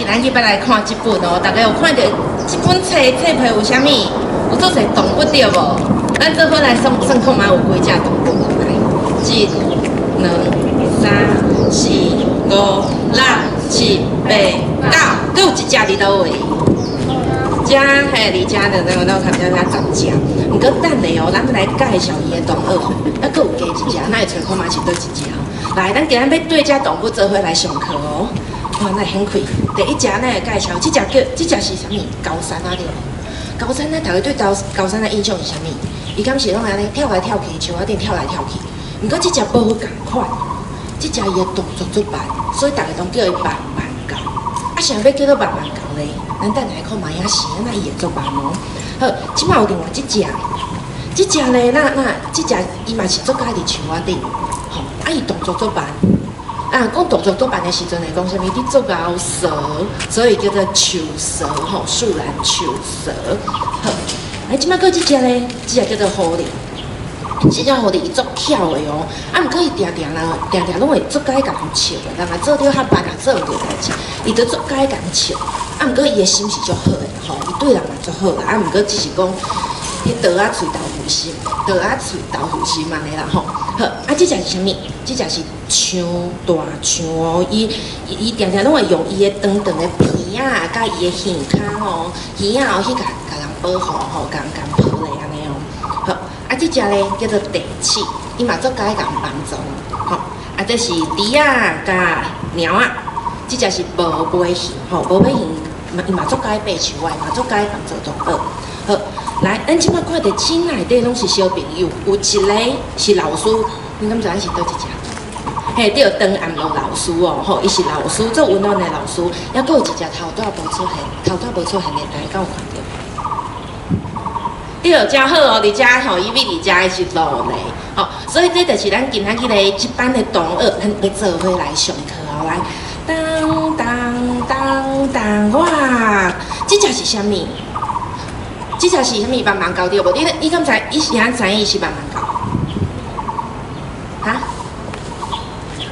今仔日要来看这本哦，大家有看到这本册册皮有啥物？有做侪动物对无？咱做伙来算看嘛，有几只动物来？一、两、三、四、五、六、七、八、九，搁有一只伫倒位？遮嘿，离遮的那个头头10只。毋过等下哦，咱来介绍伊的动物，还搁有加一只，那会找看嘛是倒一只哦。来，咱今日要对遮动物做伙来上课哦。哇，那很快。第一只咱来介绍，这只是啥物？高山啊对无？高山咱大家对高山的印象是啥物？伊敢是拢安尼跳来跳去，树仔顶跳来跳去。毋过这只无共款，这只伊的动作足慢，所以大家拢叫伊慢慢高。啊，啥要叫做慢慢高咧？咱等来看马雅是安那伊会足慢哦。好，即摆有另外一只，这只咧，这只伊嘛是足介伫树仔顶，吼，啊伊动作足慢。啊，讲动作足慢的时阵，会讲啥物？你做高蛇，所以叫做树蛇，吼，树懒树蛇。好，哎，即摆搁这只咧，这只叫做狐狸。这只狐狸伊足巧的哦，啊，毋过伊定定拢会足介共笑的，人啊做着较慢啊，做毋着代志，伊就足介共笑。啊，毋过伊的心是足好的，吼，伊对人嘛足好啦。啊，毋过只是讲，迄刀仔喙豆腐心，刀仔喙豆腐心安尼啦，吼。好，啊，这只是啥物？这只是象大象哦，伊定定拢会用伊的长长的鼻啊，甲伊的耳骹吼，耳仔哦去甲人保护吼，甲人抱咧安尼哦。好，啊，这只咧叫做地鼠，伊嘛足介甲人帮助，吼。啊，这是猪啊甲猫啊，这只是无尾熊，吼，无尾熊伊嘛足介爬树啊，嘛足介帮助动物。好，来，咱即摆看到井内底拢是小朋友，有一个是老师，你敢知影是倒一只？嘿，对，长暗路老师哦，吼，伊是老师，做温暖的老师，还佫有一只头带无出现的，大家有看到？对，真好哦，伫遮吼，伊比伫遮是路嘞，吼，所以这就是咱今仔日的一班的同学，咱要做伙来上课哦，来，当当当当，哇，这只是啥物？这只是啥物？慢慢教对无？你敢知？伊是安知伊是慢慢教？哈？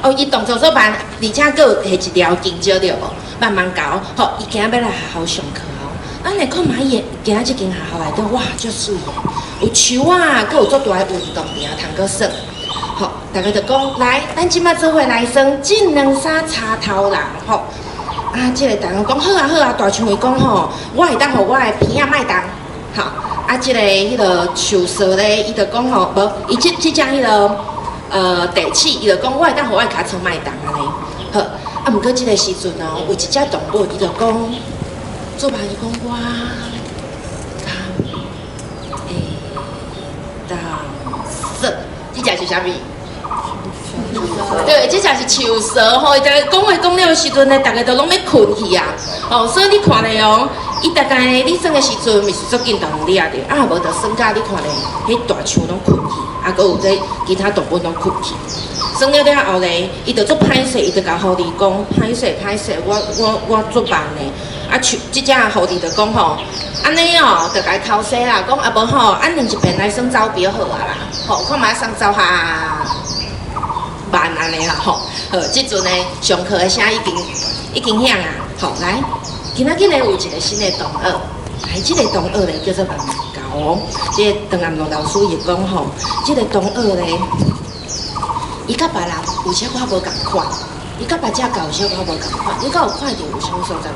哦，伊动作做慢，而且佫有摕一条金蕉对无？慢慢教，吼，伊今仔要来好好上课哦。咱来看卖伊今仔这间学校内底，哇，足水的，有树啊，佫有足大的运动场，通佫耍。吼，大家就讲来，咱即摆做伙来耍1、2、3插头人，吼。啊，即个大家讲好啊好啊，大象伊讲吼，我会当互我的鼻仔莫动。好，啊，即个迄个树蛇咧，伊就讲吼，无，伊即只迄个地鼠，伊就讲我会当互我骹床莫动安尼。好，啊，毋过即个时阵哦，有一只动物，伊就讲，做伴伊讲我当蛇，即只是啥物？对，这才是树蛇吼，伊在讲话讲了的时阵呢，大家都拢要困去啊。哦，所以你看咧哦，伊大概你算的时阵，咪是足紧动你啊着，啊无就算甲你看咧，迄大树拢困去，啊，佮有这其他动物拢困去。算了了后咧，伊就足歹势，伊就甲狐狸讲歹势，我足慢咧。啊，即只狐狸就讲吼，安尼哦，就甲伊偷势啦，讲啊无吼，按另一边来算走比较好啊啦，吼，看卖送走下。慢安尼啦吼，好，即阵呢上课的声已经响啊，好来，今仔日呢有一个新的同学，来，即个同学咧叫做慢慢教哦，即个长暗路老师伊讲吼，即个同学咧，伊甲别人有小可无共款，伊甲别只狗有小可无共款，你敢有看到有啥物所在无？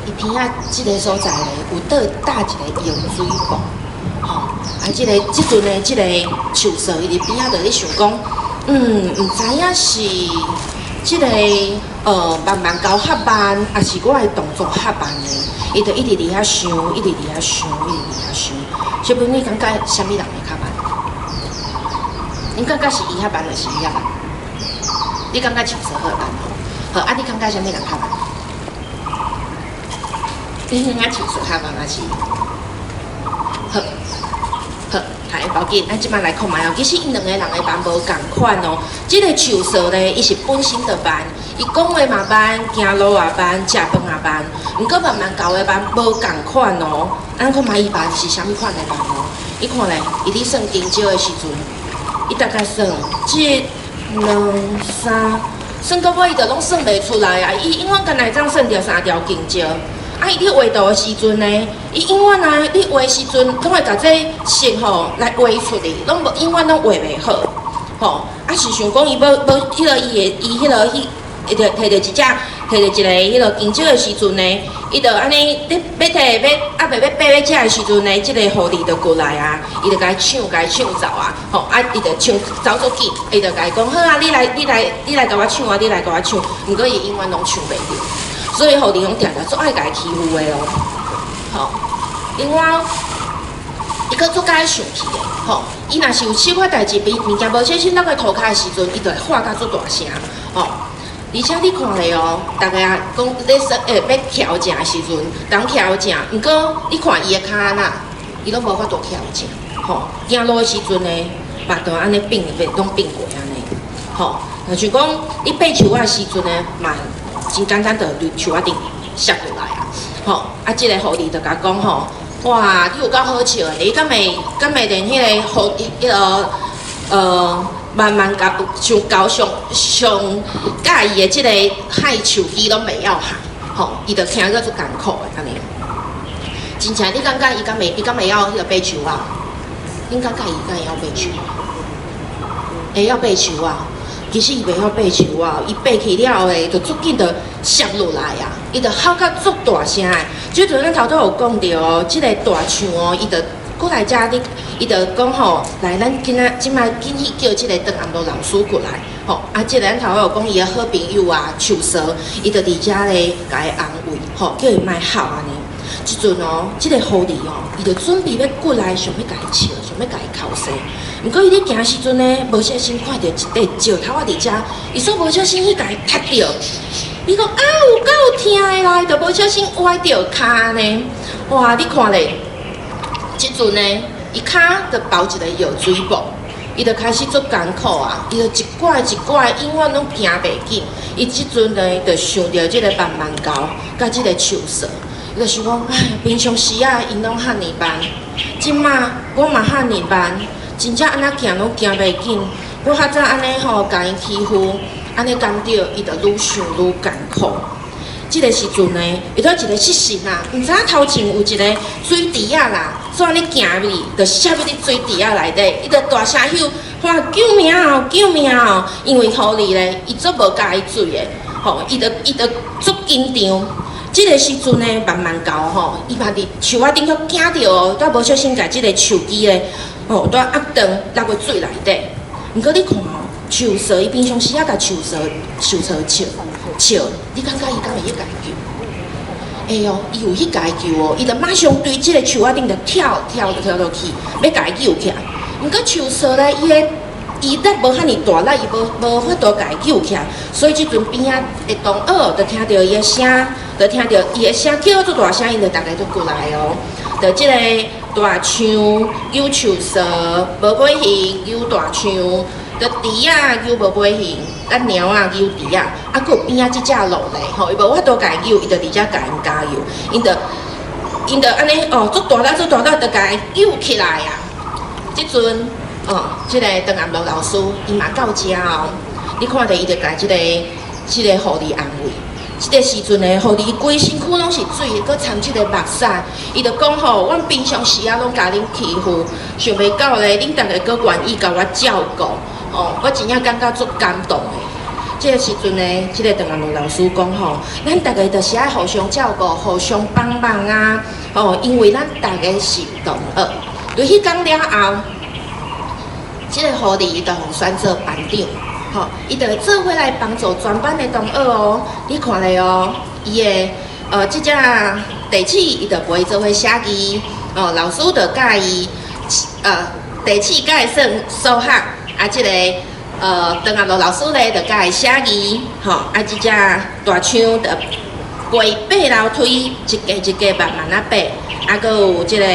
伊边仔即个所在咧有搭一个用水泵。吼，啊，即阵呢，即个树蛇伊伫边仔就咧想讲，毋知影是即个慢慢教较慢，还是我的动作较慢呢？伊就一直伫遐想，一直伫遐想。小朋友，你感觉啥物人会较慢？你感觉是伊较慢，还是伊较慢？你感觉树蛇好慢？好，啊，你感觉啥物人较慢？你感觉树蛇较慢，还是？好。好，太要紧，咱即摆来看卖哦。其实因两个人的班无共款哦。即个树蛇咧，伊是本身的班，伊讲话嘛班，行路也班，食饭也班。毋过慢慢教的班无共款哦。咱看卖伊班是啥物款的班哦？你看咧，伊咧算金蕉的时阵，伊大概算1、2、3、算到尾伊就拢算袂出来啊！伊永远干来才算着3条金蕉。啊，伊咧画图的时阵呢，伊永远啊，你画时阵拢会甲这线吼来画出嚟，拢无永远拢画袂好。吼，啊是想讲伊要迄个伊迄个伊着摕着一个迄个金蕉的时阵呢，伊着安尼要摕要啊袂要爬要食的时阵呢，即个狐狸着过来啊，伊着甲伊抢走啊，吼啊伊着抢走足紧，伊着甲伊讲好啊，你来甲我抢啊，你来甲我抢，毋过伊永远拢抢袂着，所以狐狸拢定定足爱甲伊欺负的哦，吼，另外。伊搁足介生气的，吼！伊若是有试过代志，物件无小心落去涂骹的时阵，伊就会喊甲足大声，吼！而且你看咧哦，大家讲咧说要调正的时阵，当调正，毋过你看伊的骹呐，伊拢无法度调正，吼！行路的时阵呢，目都安尼拢变过安尼，吼！像讲你爬树仔的时阵呢，嘛真简单，就对树仔顶摔落来啊，吼！啊，即个狐狸就甲讲吼。哇，你有够好笑的！你敢会连迄个好迄个慢慢教上介意的即个害手机拢袂晓学，吼，伊着听个足艰苦的安尼。真正你感觉伊敢会晓迄个爬树啊？恁感觉伊敢会晓爬树啊？会晓爬树啊？其实伊袂晓爬树啊，伊爬起了后就足紧着摔落来啊，伊着吼甲足大声的。就像咱头拄有讲到哦，即个大象哦，伊着过来遮你，伊着讲吼，来咱即摆紧去叫即个邓安罗老师过来，吼啊，即个咱头拄有讲伊的好朋友啊，树蛇，伊着伫遮咧甲伊安慰，吼，叫伊莫哭安尼。即阵哦，即个狐狸哦，伊着准备要过来，想要甲伊笑，想要甲伊哭死。毋过伊咧行时阵呢，无小心看到一块石头仔伫遮，伊煞无小心去甲伊踢着。伊讲啊，有够痛的啦，就无小心崴着骹呢。哇，你看咧，即阵呢，伊骹就包一个药水布，伊就开始足艰苦啊，伊就一拐一拐，永远拢行袂紧。伊即阵呢，就想着即个慢慢教，甲即个树蛇。伊就想讲，哎，平常时啊，因拢遐尼慢，即马我嘛遐尼慢，真正安那行拢行袂紧。我较早安尼吼，甲因欺负，安尼干着，伊就愈想愈艰苦。即个时阵呢，伊拄一个失神啊，毋知影头前有一个水池啊啦，怎安尼行入去，就摔入去水池啊内底，伊就大声吼，喊救命哦，救命哦！因为狐狸咧，伊足无介意水的，吼，伊就足紧张。即个时阵呢，慢慢教吼，伊嘛伫树仔顶遐惊着哦，才无小心甲即个树枝咧，吼，在压断落去水内底。毋过你看哦，树蛇伊平常时啊甲树蛇笑，你感觉伊敢会去家救？会哦，伊有去家救哦，伊就马上对即个树仔顶就跳落去，要家救起来。毋过树蛇咧，伊力无遐尼大力，伊无法度家救起来，所以即阵边仔的同学就听到伊的声，就听到伊的声叫做大声，伊就逐个都过来哦。就即个大象救树蛇，无尾熊救大象，就猪仔救无尾熊，咱猫仔救猪仔，啊，佮有边仔即只鹿咧，吼，伊无法度家救，伊就伫遮甲因加油，因就安尼哦，足大力，就甲因救起来啊！即阵。即个邓安乐老师伊嘛到遮哦，你看到伊就甲即个狐狸安慰。即个时阵呢，狐狸规身躯拢是水，佮掺即个目屎，伊就讲吼，阮平常时啊拢甲恁欺负，想袂到咧，恁逐个佮愿意甲我照顾，哦，我真正感觉足感动的。即个时阵呢，即个邓安乐老师讲吼，咱逐个就是爱互相照顾，互相帮忙啊，哦，因为咱逐个是同学。就迄天了后。即个狐狸伊就互选做班长，吼，伊就会做伙来帮助全班的同学哦。你看咧哦，伊的即只地鼠伊就陪伊做伙写字，哦，老师就教伊地鼠教伊算数学，啊，即个邓阿罗老师咧就教伊写字，吼，啊，即只大象就陪爬楼梯，一格慢慢啊爬，啊，佮有即个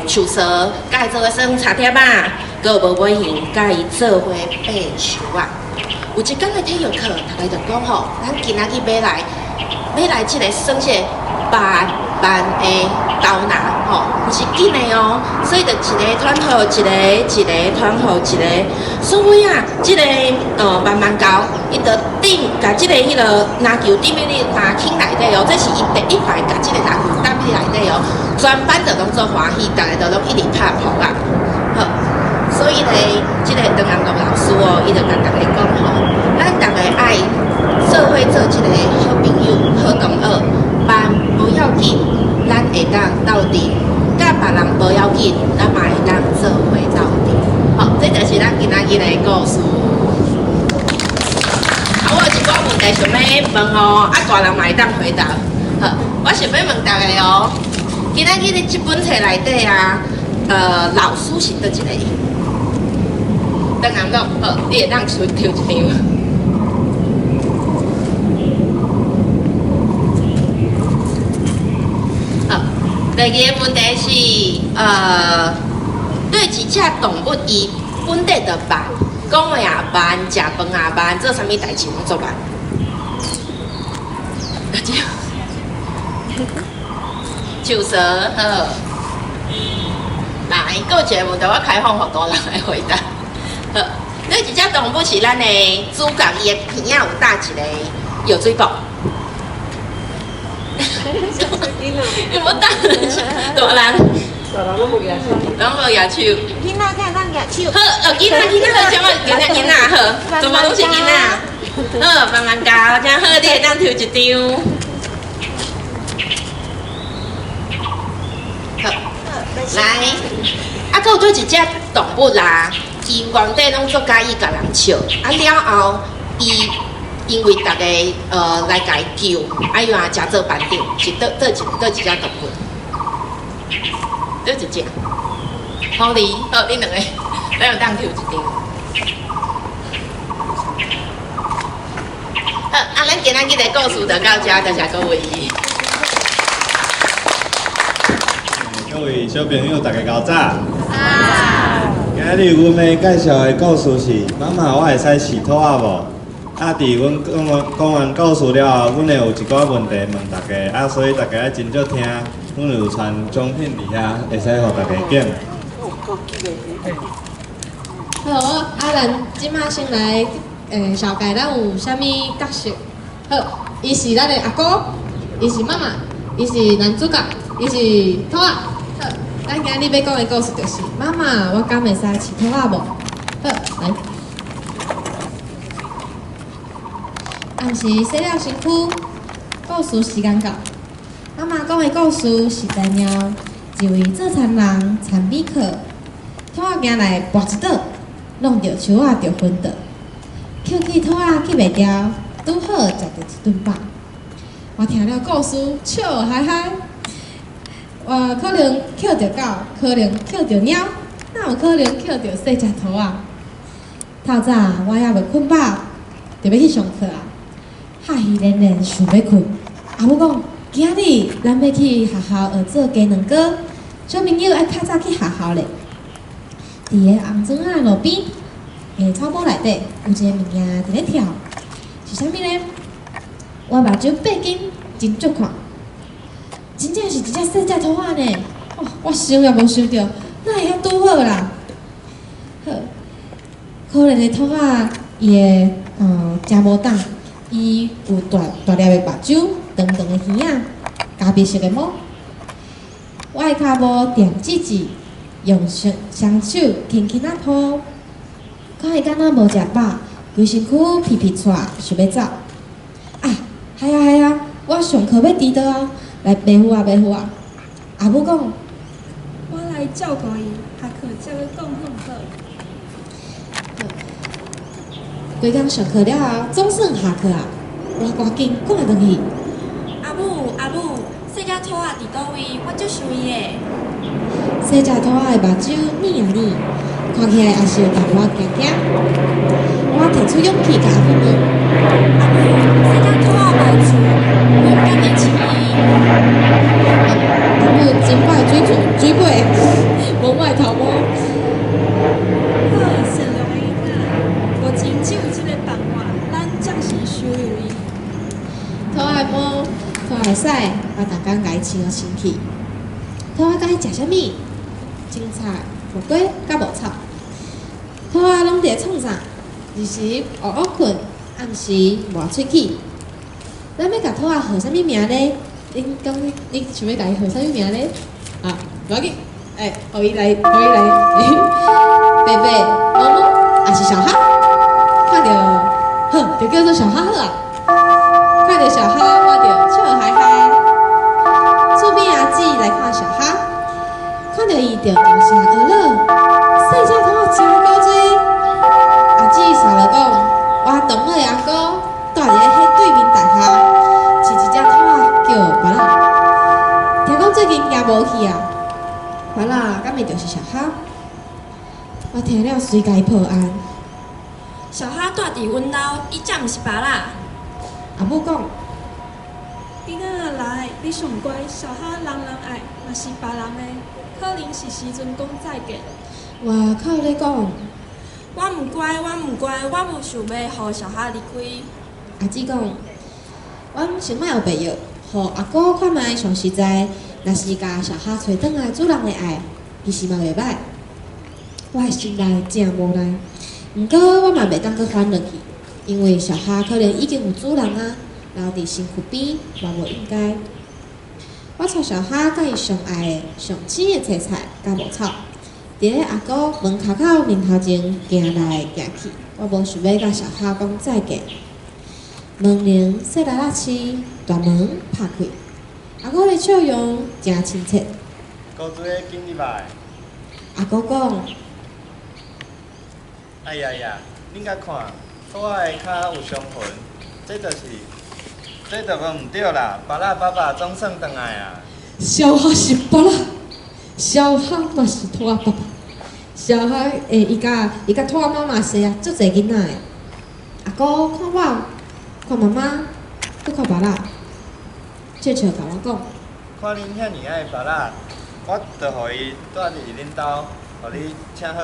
树蛇教伊做伙算查贴啊。佮无尾熊甲伊做伙爬树啊！有一天的体育课，大家就讲吼，咱今仔日要来即个算些班的导拿吼，不是紧的哦，所以就一个团号一个，一个团号一个，所以啊，这个慢慢教，伊就顶甲这个迄个篮球顶面的篮筐内底哦，这是伊第一排甲这个篮球搭伫内底哦，全班就拢做欢喜，大家都拢一直拍扑啊，好，所以咧，这个邓阳国老师哦，伊就甲大家讲吼，咱大家爱做伙做一个好朋友、好同学，班不要紧。咱会当斗阵，甲别人无要紧，咱嘛会当做伙斗阵。好，这就是咱今仔日的故事。啊，我有一寡问题想要问哦，大人嘛会当回答。好，我想要问大家哦，今仔日的这本册内底啊，老师是倒一个？当然讲，你会当抽一张。第二个问题是，对一只动物伊本地就办，讲话也办，食饭也办，做啥物代志拢做办。树蛇，好。来，搁一个问题，我开放互大人来回答。好，对一只动物是咱的主角，伊的鼻仔有搭一个药水布。有冇大人？大人拢无牙手，拢无牙手。囡仔看咱牙手。好，囡仔好，什么囡仔好，全部拢是囡仔。好，慢慢教，真好，你会当抽一张。好，来，还有对一只动物啦，伊原底拢做介意甲人笑，了后伊。因为大家来甲伊救，伊嘛食做班长，是倒一只动物，倒一只。好哩，好，恁两个，咱有当抽一张。好，咱今仔日的故事就到这，多谢各位。各位小朋友，大家搞早。今日阮要介绍的故事是：妈妈，我会使洗拖仔无？啊！伫阮讲完故事了后，阮会有一寡问题问大家，所以大家要真少听。阮有传奖品伫遐，会使互大家拣。好，我阿兰即马先来小解咱有啥物角色？好，伊是咱的阿哥，伊是妈妈，伊是男主角，伊是兔仔。好，咱今日要讲的故事就是妈妈，我敢会使饲兔仔无？好，来。暗时洗了身躯，故事时间到。妈妈讲的故事是在猫一位做田人田米克，兔仔行来跋一倒，弄着树仔就昏倒，捡起兔仔去袂掉，拄好食着一顿饱。我听了故事笑嗨嗨，我可能捡着狗，可能捡着猫，哪有可能捡着细只兔仔？透早我还未困饱，就要去上课啊！哈稀连连想要困，阿母讲今日咱要去学校学做鸡卵糕，小朋友爱较早去学校咧。伫个红砖仔路边，草坡内底有一个物件伫咧跳，是啥物呢？我目睭爬紧，真足看，真正是一只细只兔仔呢！哦，我想也无想到，哪会遐拄好啦？好，可怜的兔仔，伊的真无胆。伊有大粒的目睭，长长的耳仔，咖啡色的毛。我的脚步点吱吱，用双手轻轻啊抱。看伊敢若无食饱，规身躯皮皮喘，想要走。啊，系啊系啊，我上课要迟到啊，来马虎啊马虎啊。阿母讲，我来照顾伊，下课才会讲很好。规工上课了后，总算下课啊！我赶紧赶回去。阿母，细只兔仔伫倒位？我足想伊的。细只兔仔的目睭捻啊捻，看起来也是有淡薄惊惊。我提出勇气甲阿母问：阿母，细只兔仔来厝，我敢会饲伊？阿母真快水尾，门外头摸。善良的囡仔，无真只有这个办法，咱暂时收留伊。兔仔摸拖会使我逐工甲伊饲好清气。拖仔甲伊食啥物？青菜、火锅甲无草。拖仔拢伫咧创啥？日时嗷嗷困，暗时磨喙齿。咱要甲拖仔号啥物名咧？恁讲你想要甲伊号啥物名咧？啊，无要紧，互伊来，贝贝、毛毛，也是小哈。看到，就叫做小哈好啊。看到小哈，我就笑嗨嗨。厝边阿姊来看小哈，看到伊就大声呵乐，细只拖仔真古锥。阿姊煞了讲，我同我的阿哥住伫迄对面大厦，饲一只拖仔叫巴拉。听讲最近行无去啊，巴拉敢会就是小哈？我听了随家报案。小哈住伫阮兜，伊才毋是巴拉。阿母讲，囡仔来，你上乖，小哈人爱，若是别人的，可能是时阵讲再见。我靠咧讲，我毋乖，我无想要互小哈离开。阿姊讲，阮想莫有朋友，互阿哥看卖上实在。若是甲小哈找转来主人的爱，其实嘛袂歹。我的心内真无奈，毋过我嘛袂当阁反落去，因为小哈可能已经有主人啊，留伫身躯边，嘛无应该。我带小哈甲伊上爱的、上鲜的青菜甲无草，伫咧阿哥门口面头前行来行去，我无想要甲小哈讲再见。门铃细力仔试，大门拍开，阿哥的笑容真亲切。高主的经理来。阿哥讲，哎呀，恁甲看，拖仔的脚有伤痕，这就无毋对啦。巴拉爸爸总算回来啊。小哈是巴拉，小哈嘛是拖仔爸爸。小哈伊甲拖仔妈妈生啊，足侪囡仔的。阿哥看我，看妈妈，搁看巴拉，笑笑甲我讲。看恁遐尔爱巴拉，我就互伊住伫恁兜，互你请好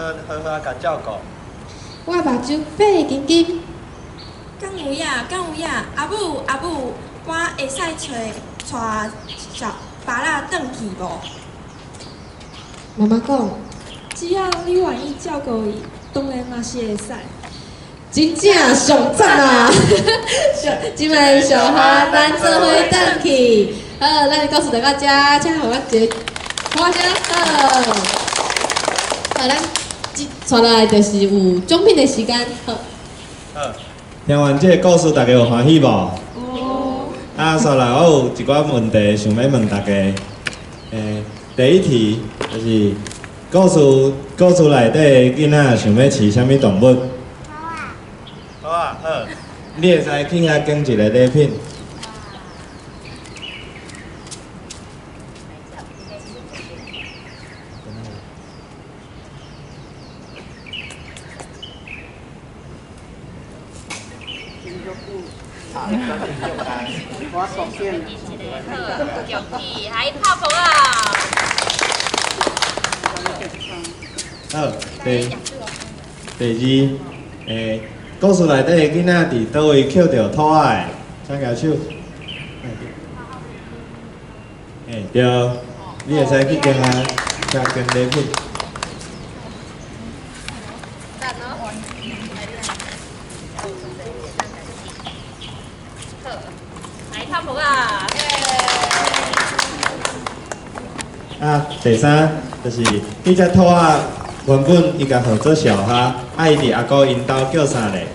啊甲照顾。我目睭闭紧紧。敢有呀，阿母，我会使带小巴拉转去无？妈妈讲，只要你愿意照顾伊，当然嘛是会使。真正上赞啊！即摆小哈咱做伙转去，好，咱告诉大家，请互我一个花声，好，好，咱接来就是有奖品的时间，好。好，听完这个故事，大家有欢喜无？哦。啊，再来，我有一寡问题想要问大家。第一题就是故事内底囡仔想要饲啥物动物？好啊，好，你会使去遐拣一个礼品。我首先，容易，还泡泡啊！好，第二，故事内底的囡仔伫倒位捡到兔仔的？请举手。对，你会使去拣礼品。来泡泡啊！啊，第三就是迄只兔仔原本伊甲号做小哈，啊伊伫阿姑因兜叫啥咧？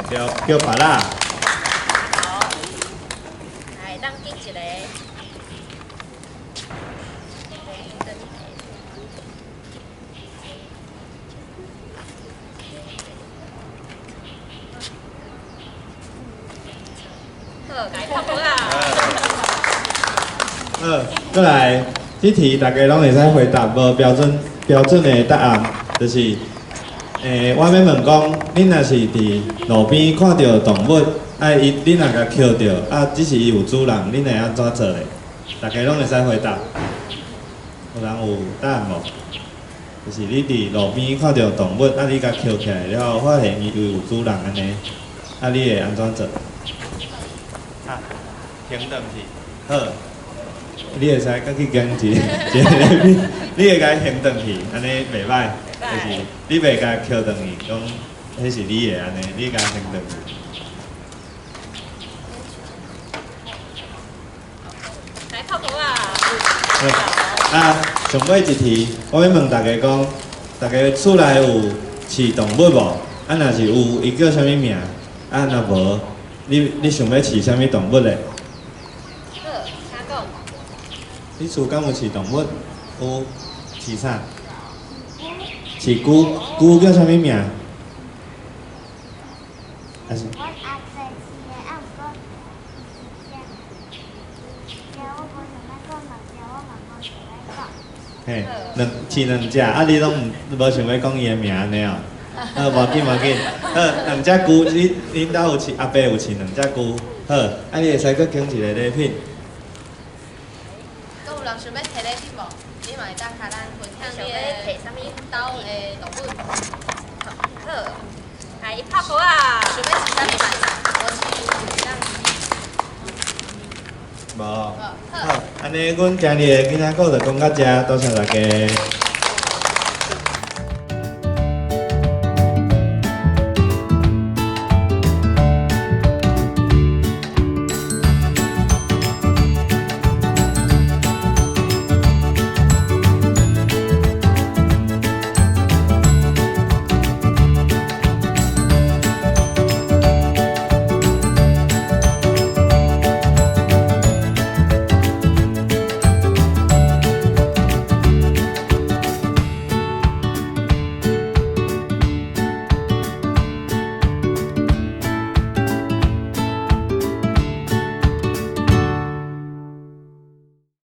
对，叫巴拉。好，来，咱拣一个。好，来泡泡啊！好，过来，这题大家拢会使回答无标准的答案，就是，我要问讲，恁若是伫路边看到动物，恁若甲捡到，只是伊有主人，恁会安怎做咧？大家拢会使回答。有人有答案无？就是你伫路边看到动物，你甲捡起来了后，發現伊有主人安尼，你會安怎做？行转去。好，你会使甲去拣一个礼品，你会甲伊行转去，安尼袂歹，就是你袂甲伊捡转去，讲迄是你的安尼，你甲伊行转去。来泡泡啊！啊，上尾一题，我要问大家讲，大家厝内有饲动物无？啊，若是有，伊叫啥物名？啊，若无，你想要饲啥物动物嘞？好，请讲。你厝敢有饲动物？有，饲啥？饲龟，龟叫啥物名？还是？我阿伯饲的，啊，毋过我无想要讲两只，我嘛无想要讲。嘿，饲两只，啊，你拢无想要讲伊的名安尼哦？好，无紧无紧。好，两只龟，恁兜有饲，阿伯有饲两只龟。好，啊，你会使搁拣一个礼品。都有人想要摕礼品无？你嘛会当甲咱分享你的摕啥物兜的动物？好，来一泡泡啊！想要饲啥物嘛？无饲，当。无，好，安尼阮今日的囡仔课就讲到这，多谢大家。